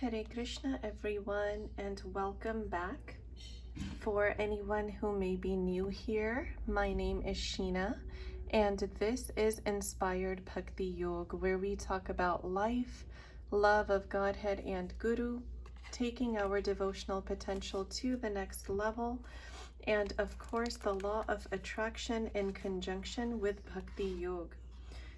Hare Krishna, everyone, and welcome back. For anyone who may be new here, my name is Sheena, and this is Inspired Bhakti Yoga, where we talk about life, love of Godhead and Guru, taking our devotional potential to the next level, and of course the law of attraction in conjunction with Bhakti Yoga.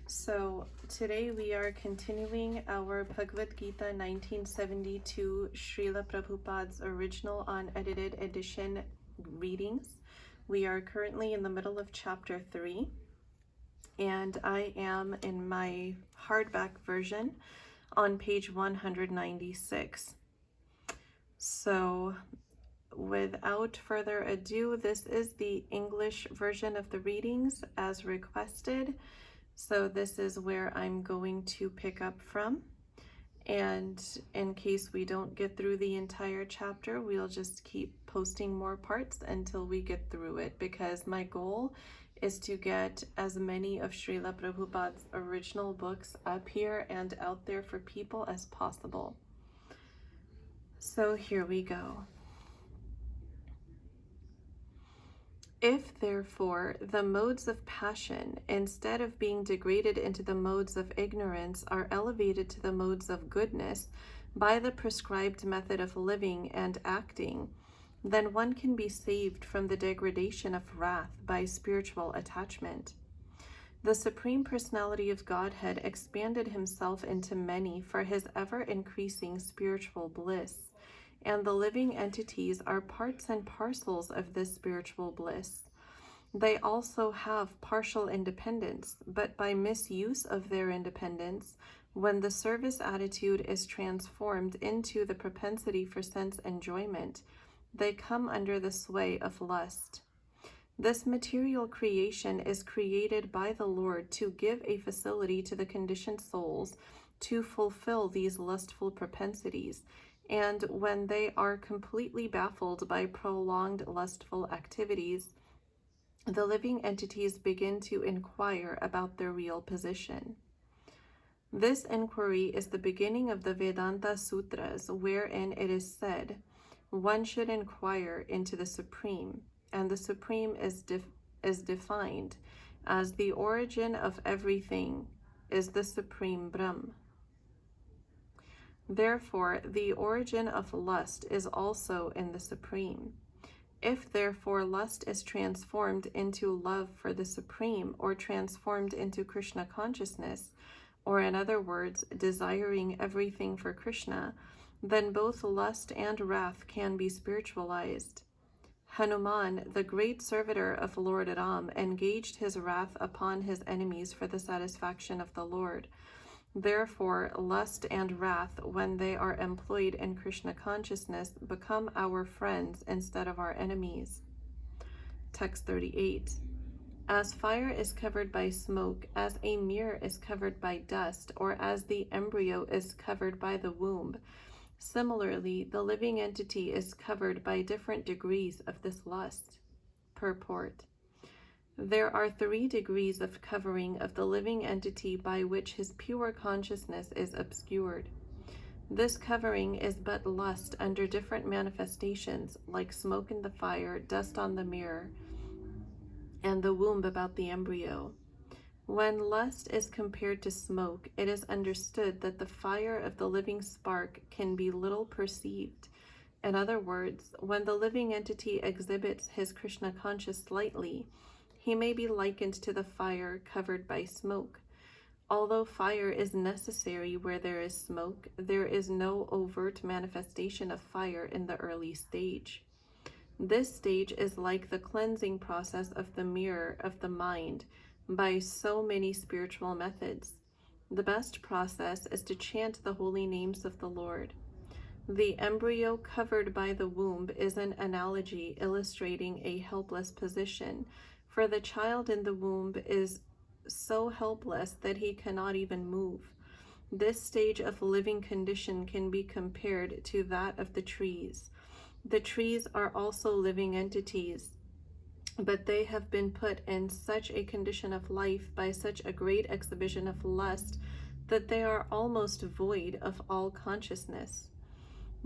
So today we are continuing our Bhagavad Gita 1972 Srila Prabhupada's original unedited edition readings. We are currently in the middle of chapter 3, and I am in my hardback version on page 196. So without further ado, this is the English version of the readings as requested. So this is where I'm going to pick up from, and in case we don't get through the entire chapter, we'll just keep posting more parts until we get through it, because my goal is to get as many of Srila Prabhupada's original books up here and out there for people as possible. So here we go. If, therefore, the modes of passion, instead of being degraded into the modes of ignorance, are elevated to the modes of goodness by the prescribed method of living and acting, then one can be saved from the degradation of wrath by spiritual attachment. The Supreme Personality of Godhead expanded himself into many for his ever-increasing spiritual bliss, and the living entities are parts and parcels of this spiritual bliss. They also have partial independence, but by misuse of their independence, when the service attitude is transformed into the propensity for sense enjoyment, they come under the sway of lust. This material creation is created by the Lord to give a facility to the conditioned souls to fulfill these lustful propensities, and when they are completely baffled by prolonged lustful activities, the living entities begin to inquire about their real position. This inquiry is the beginning of the Vedanta Sutras, wherein it is said, one should inquire into the Supreme, and the Supreme is defined as the origin of everything, is the Supreme Brahm. Therefore, the origin of lust is also in the Supreme. If, therefore, lust is transformed into love for the Supreme, or transformed into Krishna consciousness, or in other words, desiring everything for Krishna, then both lust and wrath can be spiritualized. Hanuman, the great servitor of Lord Ram, engaged his wrath upon his enemies for the satisfaction of the Lord. Therefore, lust and wrath, when they are employed in Krishna consciousness, become our friends instead of our enemies. Text 38. As fire is covered by smoke, as a mirror is covered by dust, or as the embryo is covered by the womb, similarly, the living entity is covered by different degrees of this lust. Purport. There are 3 degrees of covering of the living entity by which his pure consciousness is obscured. This covering is but lust under different manifestations, like smoke in the fire, dust on the mirror, and the womb about the embryo. When lust is compared to smoke, it is understood that the fire of the living spark can be little perceived. In other words, when the living entity exhibits his Krishna conscious slightly, he may be likened to the fire covered by smoke. Although fire is necessary where there is smoke, there is no overt manifestation of fire in the early stage. This stage is like the cleansing process of the mirror of the mind by so many spiritual methods. The best process is to chant the holy names of the Lord. The embryo covered by the womb is an analogy illustrating a helpless position, for the child in the womb is so helpless that he cannot even move. This stage of living condition can be compared to that of the trees. The trees are also living entities, but they have been put in such a condition of life by such a great exhibition of lust that they are almost void of all consciousness.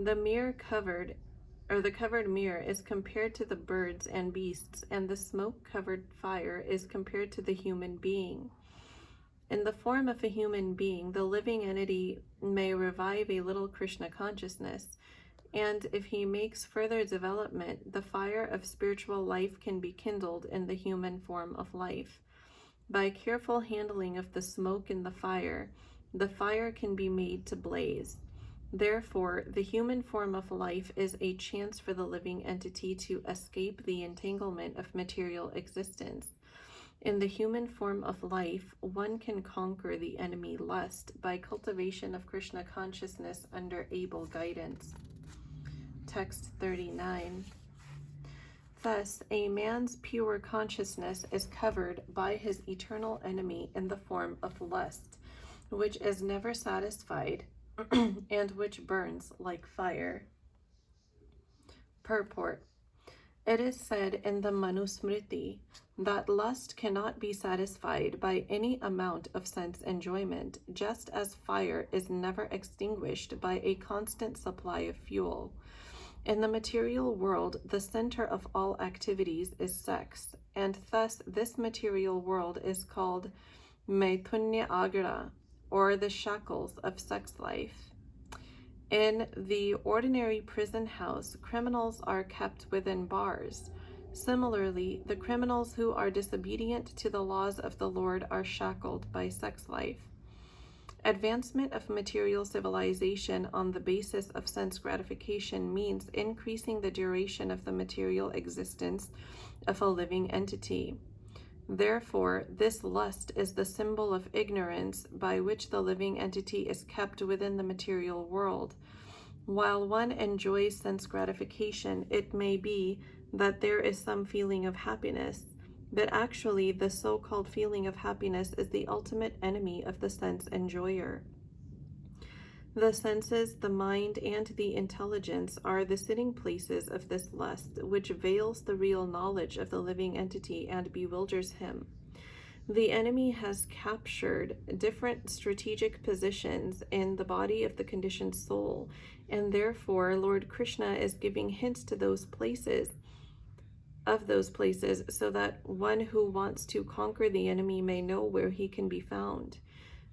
The covered mirror is compared to the birds and beasts, and the smoke-covered fire is compared to the human being. In the form of a human being, the living entity may revive a little Krishna consciousness, and if he makes further development, the fire of spiritual life can be kindled in the human form of life. By careful handling of the smoke in the fire can be made to blaze. Therefore, the human form of life is a chance for the living entity to escape the entanglement of material existence. In the human form of life, one can conquer the enemy lust by cultivation of Krishna consciousness under able guidance. Text 39. Thus, a man's pure consciousness is covered by his eternal enemy in the form of lust, which is never satisfied and which burns like fire. Purport. It is said in the Manusmriti that lust cannot be satisfied by any amount of sense enjoyment, just as fire is never extinguished by a constant supply of fuel. In the material world, the center of all activities is sex, and thus this material world is called Maithunya Agra, or the shackles of sex life. In the ordinary prison house, criminals are kept within bars. Similarly, the criminals who are disobedient to the laws of the Lord are shackled by sex life. Advancement of material civilization on the basis of sense gratification means increasing the duration of the material existence of a living entity. Therefore, this lust is the symbol of ignorance by which the living entity is kept within the material world. While one enjoys sense gratification, it may be that there is some feeling of happiness, but actually the so-called feeling of happiness is the ultimate enemy of the sense enjoyer. The senses, the mind, and the intelligence are the sitting places of this lust, which veils the real knowledge of the living entity and bewilders him. The enemy has captured different strategic positions in the body of the conditioned soul, and therefore Lord Krishna is giving hints to those places, so that one who wants to conquer the enemy may know where he can be found.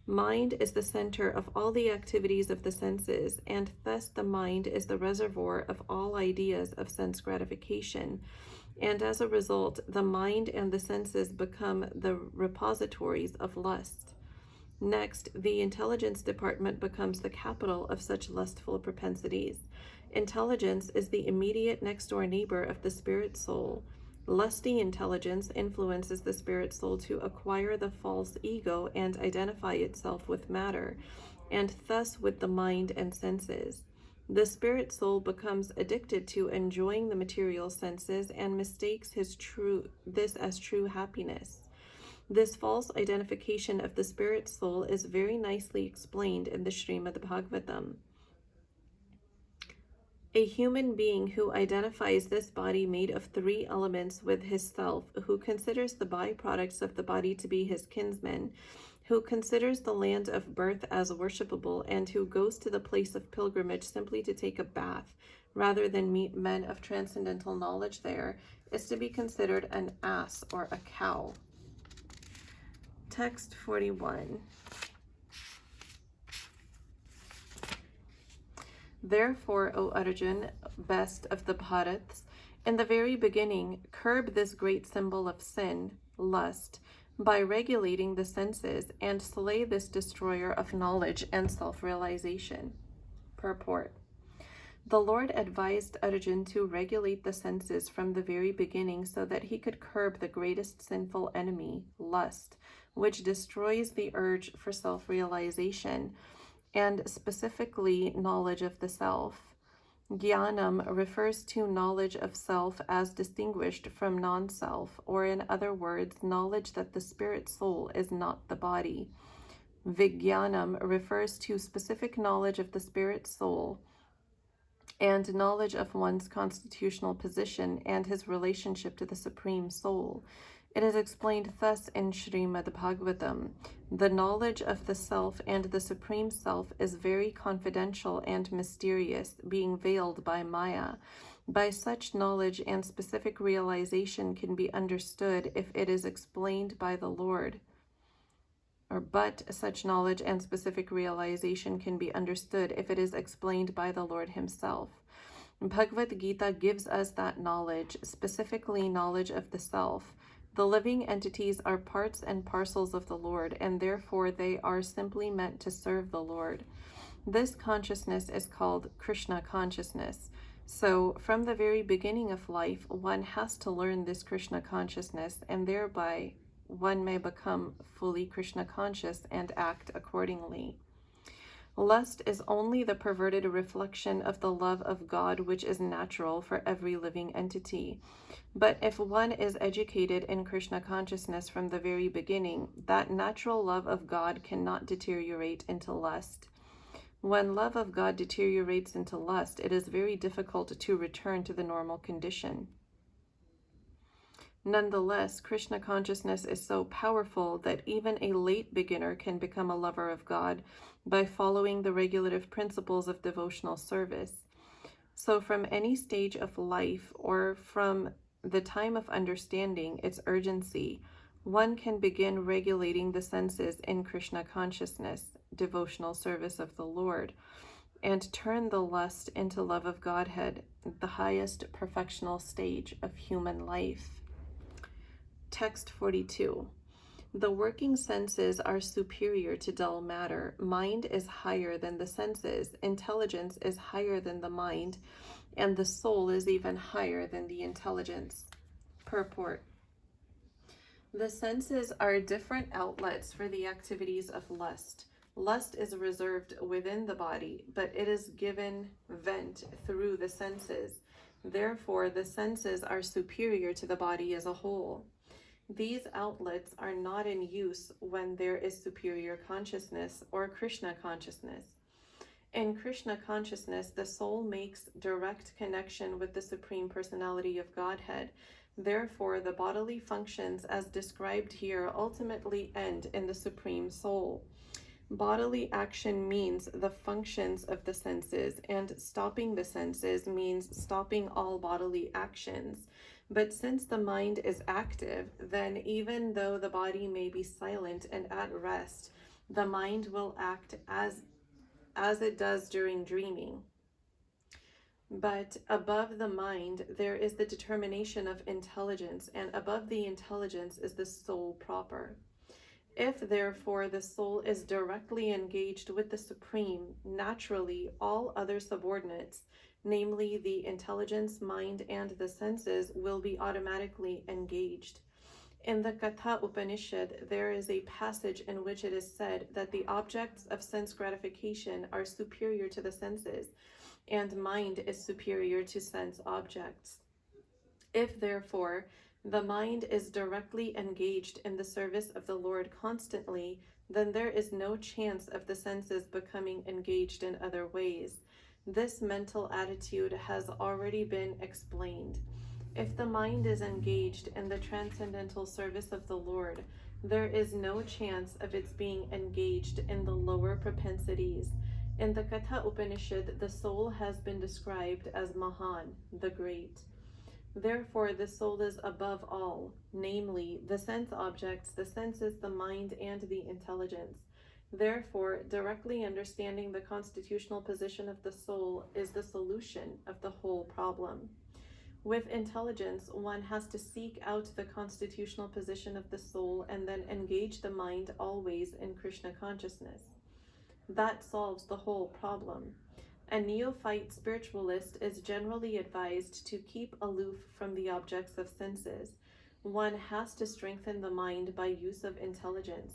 Mind is the center of all the activities of the senses, and thus the mind is the reservoir of all ideas of sense gratification. And as a result, the mind and the senses become the repositories of lust. Next, the intelligence department becomes the capital of such lustful propensities. Intelligence is the immediate next-door neighbor of the spirit soul. Lusty intelligence influences the spirit soul to acquire the false ego and identify itself with matter, and thus with the mind and senses. The spirit soul becomes addicted to enjoying the material senses and mistakes this as true happiness. This false identification of the spirit soul is very nicely explained in the Srimad Bhagavatam. A human being who identifies this body made of 3 elements with his self, who considers the byproducts of the body to be his kinsmen, who considers the land of birth as worshipable, and who goes to the place of pilgrimage simply to take a bath, rather than meet men of transcendental knowledge there, is to be considered an ass or a cow. Text 41. Therefore, O Arjun, best of the Bharats, in the very beginning, curb this great symbol of sin, lust, by regulating the senses, and slay this destroyer of knowledge and self-realization. Purport. The Lord advised Arjun to regulate the senses from the very beginning so that he could curb the greatest sinful enemy, lust, which destroys the urge for self-realization, and specifically knowledge of the self. Jnanam refers to knowledge of self as distinguished from non-self, or in other words, knowledge that the spirit soul is not the body. Vijnanam refers to specific knowledge of the spirit soul and knowledge of one's constitutional position and his relationship to the Supreme Soul. It is explained thus in Srimad Bhagavatam. The knowledge of the self and the Supreme Self is very confidential and mysterious, being veiled by Maya. By such knowledge and specific realization can be understood if it is explained by the Lord. But such knowledge and specific realization can be understood if it is explained by the Lord himself. Bhagavad Gita gives us that knowledge, specifically knowledge of the self. The living entities are parts and parcels of the Lord, and therefore they are simply meant to serve the Lord. This consciousness is called Krishna consciousness. So, from the very beginning of life, one has to learn this Krishna consciousness, and thereby one may become fully Krishna conscious and act accordingly. Lust is only the perverted reflection of the love of God, which is natural for every living entity. But if one is educated in Krishna consciousness from the very beginning, that natural love of God cannot deteriorate into lust. When love of God deteriorates into lust, it is very difficult to return to the normal condition. Nonetheless, Krishna consciousness is so powerful that even a late beginner can become a lover of God by following the regulative principles of devotional service. So from any stage of life, or from the time of understanding its urgency, one can begin regulating the senses in Krishna consciousness, devotional service of the Lord, and turn the lust into love of Godhead, the highest perfectional stage of human life. Text 42. The working senses are superior to dull matter. Mind is higher than the senses. Intelligence is higher than the mind. And the soul is even higher than the intelligence. Purport. The senses are different outlets for the activities of lust. Lust is reserved within the body, but it is given vent through the senses. Therefore, the senses are superior to the body as a whole. These outlets are not in use when there is superior consciousness or Krishna consciousness. In Krishna consciousness, the soul makes direct connection with the Supreme Personality of Godhead. Therefore, the bodily functions as described here ultimately end in the Supreme Soul. Bodily action means the functions of the senses, and stopping the senses means stopping all bodily actions. But since the mind is active, then even though the body may be silent and at rest, the mind will act as it does during dreaming. But above the mind, there is the determination of intelligence, and above the intelligence is the soul proper. If, therefore, the soul is directly engaged with the Supreme, naturally all other subordinates, namely the intelligence, mind, and the senses, will be automatically engaged. In the Katha Upanishad, there is a passage in which it is said that the objects of sense gratification are superior to the senses, and mind is superior to sense objects. If, therefore, the mind is directly engaged in the service of the Lord constantly, then there is no chance of the senses becoming engaged in other ways. This mental attitude has already been explained. If the mind is engaged in the transcendental service of the Lord, there is no chance of its being engaged in the lower propensities. In the Katha Upanishad, the soul has been described as Mahan, the great. Therefore, the soul is above all, namely, the sense objects, the senses, the mind, and the intelligence. Therefore, directly understanding the constitutional position of the soul is the solution of the whole problem. With intelligence, one has to seek out the constitutional position of the soul and then engage the mind always in Krishna consciousness. That solves the whole problem. A neophyte spiritualist is generally advised to keep aloof from the objects of senses. One has to strengthen the mind by use of intelligence.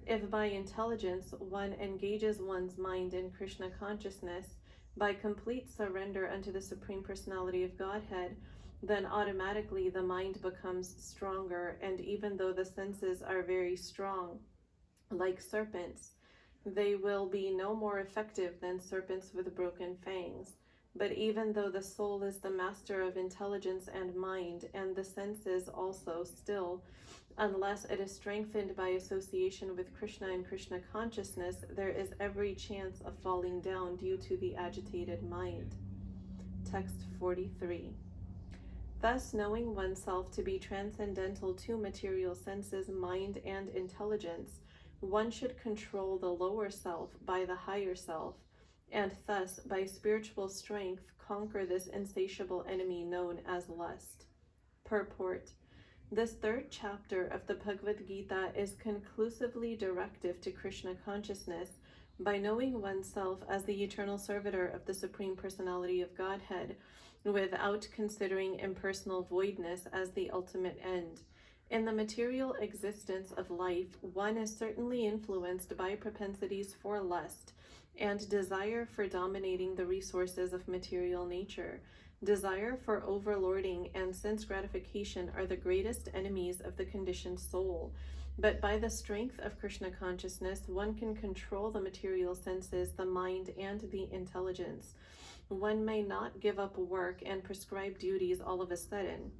If by intelligence one engages one's mind in Krishna consciousness by complete surrender unto the Supreme Personality of Godhead, then automatically the mind becomes stronger, and even though the senses are very strong, like serpents, they will be no more effective than serpents with broken fangs. But even though the soul is the master of intelligence and mind, and the senses also still, Unless it is strengthened by association with Krishna and Krishna consciousness, there is every chance of falling down due to the agitated mind. Text 43. Thus, knowing oneself to be transcendental to material senses, mind, and intelligence, one should control the lower self by the higher self, and thus, by spiritual strength, conquer this insatiable enemy known as lust. Purport. This third chapter of the Bhagavad Gita is conclusively directive to Krishna consciousness by knowing oneself as the eternal servitor of the Supreme Personality of Godhead, without considering impersonal voidness as the ultimate end. In the material existence of life, one is certainly influenced by propensities for lust and desire for dominating the resources of material nature. Desire for overlording and sense gratification are the greatest enemies of the conditioned soul. But by the strength of Krishna consciousness, one can control the material senses, the mind, and the intelligence. One may not give up work and prescribed duties all of a sudden,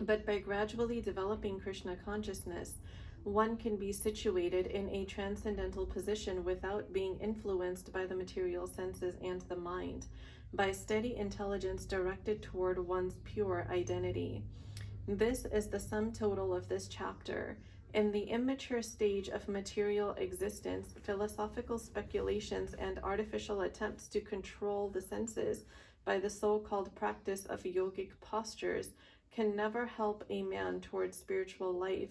but by gradually developing Krishna consciousness, one can be situated in a transcendental position without being influenced by the material senses and the mind, by steady intelligence directed toward one's pure identity. This is the sum total of this chapter. In the immature stage of material existence, philosophical speculations and artificial attempts to control the senses by the so-called practice of yogic postures can never help a man toward spiritual life.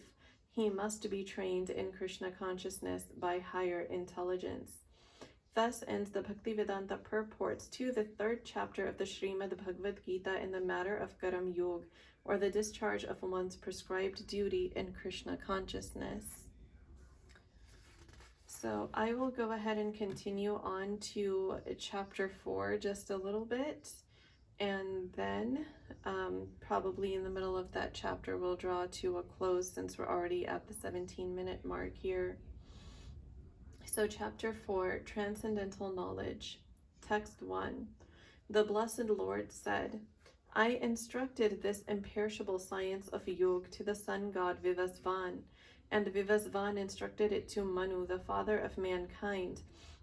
He must be trained in Krishna consciousness by higher intelligence. Thus ends the Bhaktivedanta purports to the third chapter of the Srimad Bhagavad Gita in the matter of Karam Yoga, or the discharge of one's prescribed duty in Krishna consciousness. So I will go ahead and continue on to chapter 4 just a little bit, and then probably in the middle of that chapter we'll draw to a close, since we're already at the 17-minute mark here. So chapter 4, Transcendental Knowledge. Text 1. The Blessed Lord said, I instructed this imperishable science of yoga to the sun god Vivasvan, and Vivasvan instructed it to Manu, the father of mankind,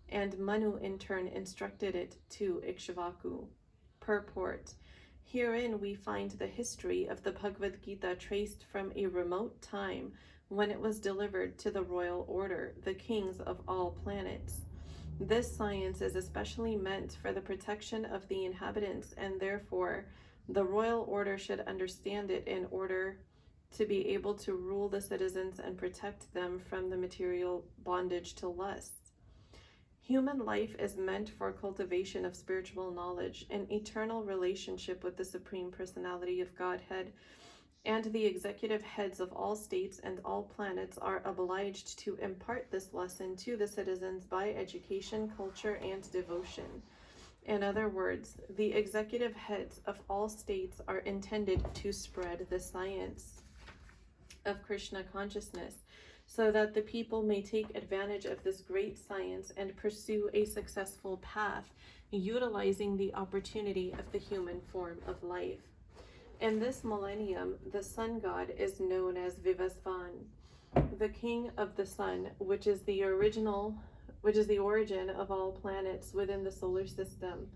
and Manu in turn instructed it to Ikshvaku. Purport. Herein we find the history of the Bhagavad Gita traced from a remote time when it was delivered to the royal order, the kings of all planets. This science is especially meant for the protection of the inhabitants, and therefore the royal order should understand it in order to be able to rule the citizens and protect them from the material bondage to lust. Human life is meant for cultivation of spiritual knowledge, an eternal relationship with the Supreme Personality of Godhead, and the executive heads of all states and all planets are obliged to impart this lesson to the citizens by education, culture, and devotion. In other words, the executive heads of all states are intended to spread the science of Krishna consciousness, so that the people may take advantage of this great science and pursue a successful path, utilizing the opportunity of the human form of life. In this millennium, the sun god is known as Vivasvan, the king of the sun, which is the origin of all planets within the solar system.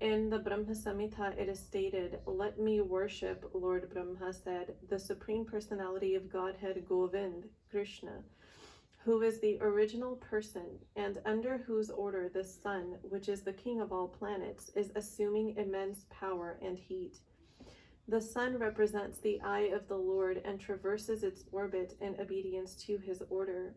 In the Brahma Samhita, it is stated, "Let me worship," Lord Brahma said, "the Supreme Personality of Godhead Govind, Krishna, who is the original person, and under whose order the sun, which is the king of all planets, is assuming immense power and heat." The sun represents the eye of the Lord and traverses its orbit in obedience to his order.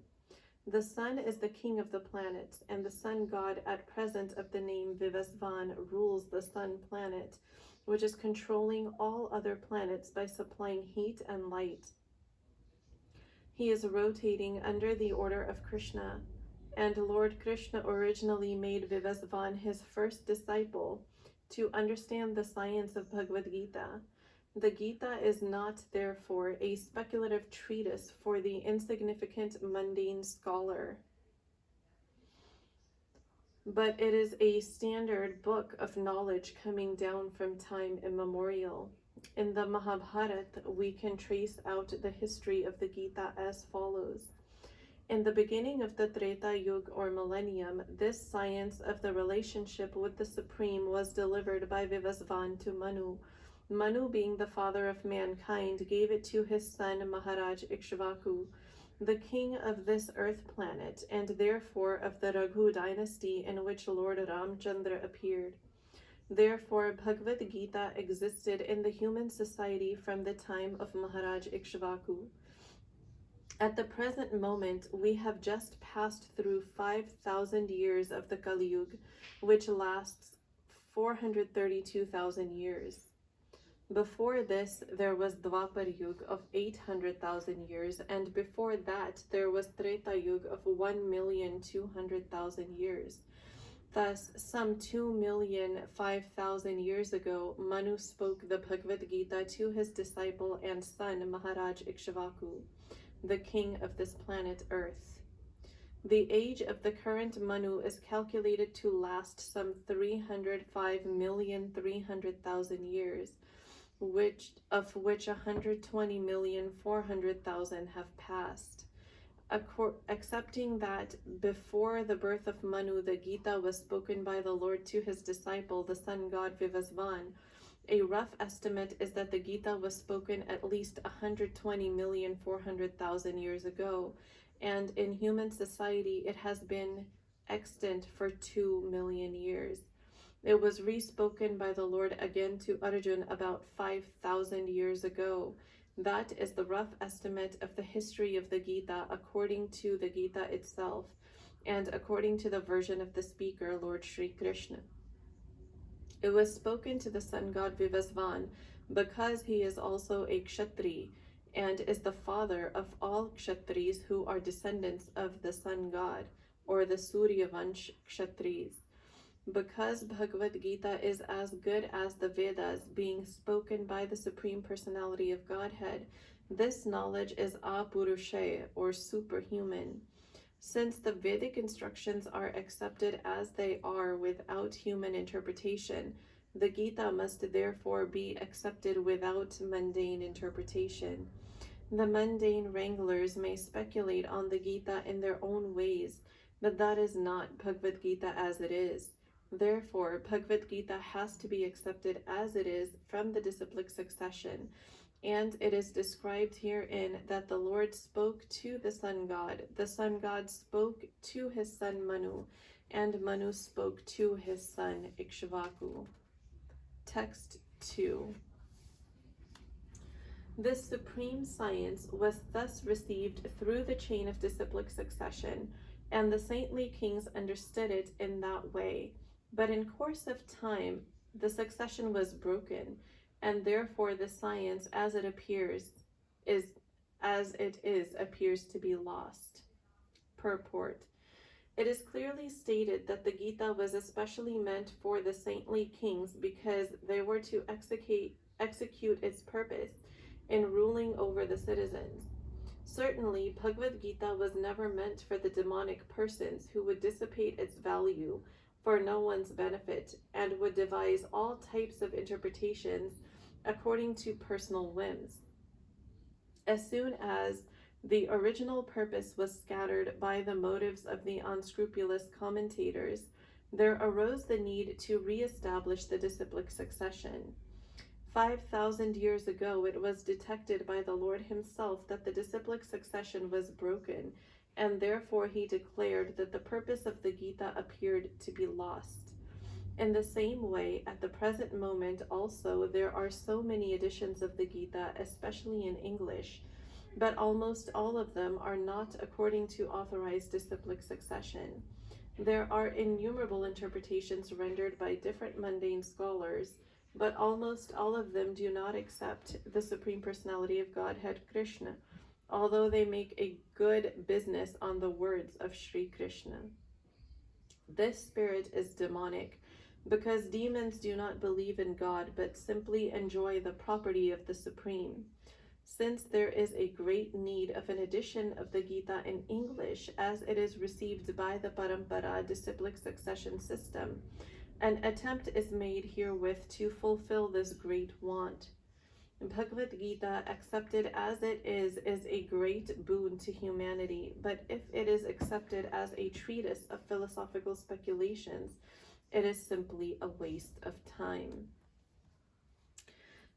The sun is the king of the planets, and the sun god at present of the name Vivasvan rules the sun planet, which is controlling all other planets by supplying heat and light. He is rotating under the order of Krishna, and Lord Krishna originally made Vivasvan his first disciple to understand the science of Bhagavad Gita. The Gita is not, therefore, a speculative treatise for the insignificant mundane scholar, but it is a standard book of knowledge coming down from time immemorial. In the Mahabharata, we can trace out the history of the Gita as follows. In the beginning of the Treta Yuga or millennium, this science of the relationship with the Supreme was delivered by Vivasvan to Manu. Manu, being the father of mankind, gave it to his son Maharaj Ikshvaku, the king of this earth planet, and therefore of the Raghu dynasty in which Lord Ramchandra appeared. Therefore, Bhagavad Gita existed in the human society from the time of Maharaj Ikshvaku. At the present moment, we have just passed through 5,000 years of the Kali Yuga, which lasts 432,000 years. Before this, there was Dwapar Yuga of 800,000 years, and before that, there was Treta Yuga of 1,200,000 years. Thus, some 2,005,000 years ago, Manu spoke the Bhagavad Gita to his disciple and son Maharaj Ikshvaku, the king of this planet Earth. The age of the current Manu is calculated to last some 305,300,000 years, of which 120,400,000 have passed. Accepting that before the birth of Manu, the Gita was spoken by the Lord to his disciple, the sun god Vivasvan, a rough estimate is that the Gita was spoken at least 120,400,000 years ago, and in human society it has been extant for 2 million years. It was respoken by the Lord again to Arjuna about 5,000 years ago. That is the rough estimate of the history of the Gita according to the Gita itself, and according to the version of the speaker, Lord Sri Krishna. It was spoken to the sun god Vivasvan because he is also a Kshatri and is the father of all Kshatris who are descendants of the sun god, or the Suryavansh Kshatris. Because Bhagavad Gita is as good as the Vedas, being spoken by the Supreme Personality of Godhead, this knowledge is apurusha, or superhuman. Since the Vedic instructions are accepted as they are without human interpretation, the Gita must therefore be accepted without mundane interpretation. The mundane wranglers may speculate on the Gita in their own ways, but that is not Bhagavad Gita as it is. Therefore, Bhagavad Gita has to be accepted as it is from the disciplic succession, and it is described herein that the Lord spoke to the sun god spoke to his son Manu, and Manu spoke to his son Ikshvaku. Text 2. This supreme science was thus received through the chain of disciplic succession, and the saintly kings understood it in that way. But in course of time, the succession was broken, and therefore the science as it appears to be lost. Purport. It is clearly stated that the Gita was especially meant for the saintly kings because they were to execute its purpose in ruling over the citizens. Certainly, Bhagavad Gita was never meant for the demonic persons who would dissipate its value for no one's benefit and would devise all types of interpretations according to personal whims. As soon as the original purpose was scattered by the motives of the unscrupulous commentators, there arose the need to re-establish the disciplic succession. 5,000 years ago, it was detected by the Lord himself that the disciplic succession was broken, and therefore he declared that the purpose of the Gita appeared to be lost. In the same way, at the present moment also, there are so many editions of the Gita, especially in English, but almost all of them are not according to authorized disciplic succession. There are innumerable interpretations rendered by different mundane scholars, but almost all of them do not accept the Supreme Personality of Godhead, Krishna, although they make a good business on the words of Sri Krishna. This spirit is demonic, because demons do not believe in God, but simply enjoy the property of the Supreme. Since there is a great need of an edition of the Gita in English, as it is received by the Parampara disciplic succession system, an attempt is made herewith to fulfill this great want. Bhagavad Gita, accepted as it is a great boon to humanity, but if it is accepted as a treatise of philosophical speculations, it is simply a waste of time.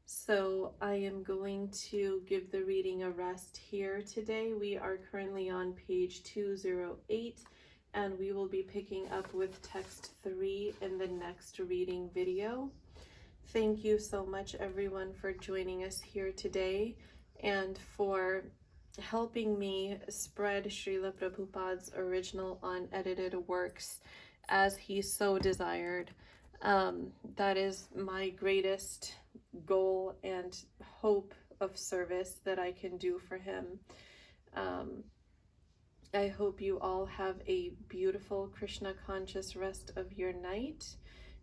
So I am going to give the reading a rest here today. We are currently on page 208, and we will be picking up with text 3 in the next reading video. Thank you so much, everyone, for joining us here today and for helping me spread Srila Prabhupada's original unedited works as he so desired. That is my greatest goal and hope of service that I can do for him. I hope you all have a beautiful Krishna conscious rest of your night,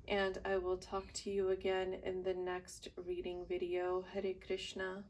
and I will talk to you again in the next reading video. Hare Krishna.